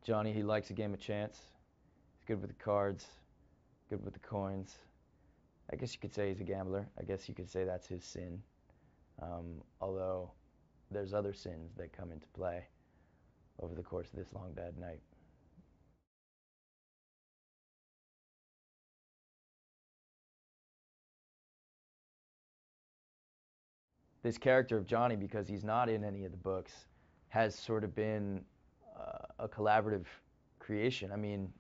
Johnny, he likes a game of chance. He's good with the cards, good with the coins. I guess you could say he's a gambler. I guess you could say that's his sin. Although there's other sins that come into play over the course of this long bad night. This character of Johnny, because he's not in any of the books, has sort of been a collaborative creation. I mean,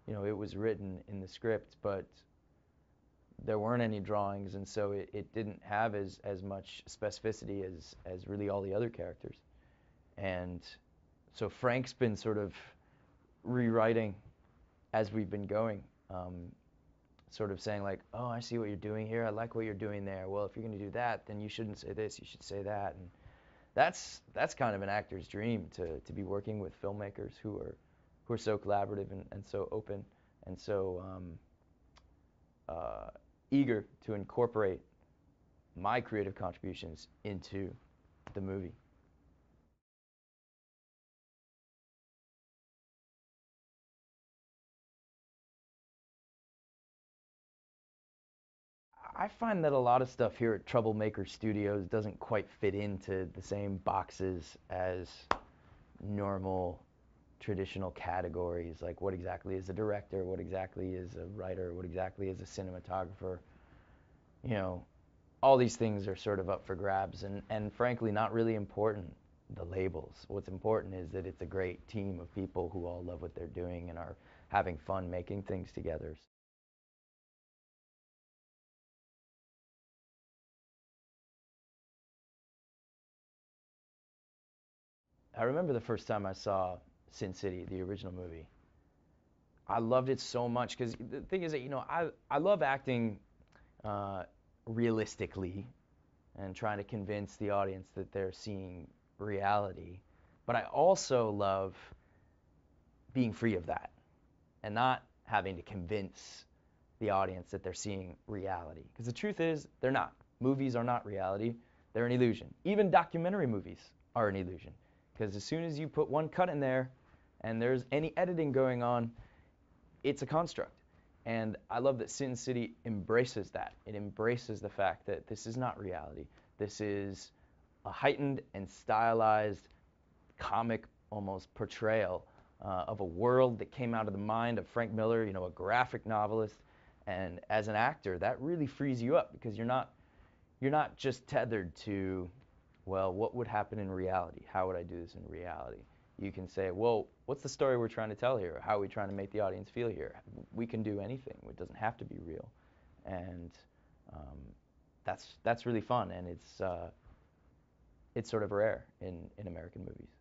it was written in the script, but there weren't any drawings, and so it didn't have as much specificity as really all the other characters. And so Frank's been sort of rewriting as we've been going, sort of saying like, oh, I see what you're doing here. I like what you're doing there. Well, if you're going to do that, then you shouldn't say this. You should say that. And that's kind of an actor's dream, to be working with filmmakers who are so collaborative and so open and so eager to incorporate my creative contributions into the movie. I find that a lot of stuff here at Troublemaker Studios doesn't quite fit into the same boxes as normal traditional categories, like what exactly is a director, what exactly is a writer, what exactly is a cinematographer. You know, all these things are sort of up for grabs and frankly not really important, the labels. What's important is that it's a great team of people who all love what they're doing and are having fun making things together. I remember the first time I saw Sin City, the original movie. I loved it so much because the thing is that I love acting uh, realistically and trying to convince the audience that they're seeing reality, but I also love being free of that and not having to convince the audience that they're seeing reality. Because the truth is, they're not. Movies are not reality. They're an illusion. Even documentary movies are an illusion. Because as soon as you put one cut in there and there's any editing going on, it's a construct. And I love that Sin City embraces that. It embraces the fact that this is not reality. This is a heightened and stylized comic almost portrayal of a world that came out of the mind of Frank Miller, a graphic novelist. And as an actor, that really frees you up because you're not just tethered to, well, what would happen in reality? How would I do this in reality? You can say, well, what's the story we're trying to tell here? How are we trying to make the audience feel here? We can do anything. It doesn't have to be real. And that's really fun, and it's sort of rare in American movies.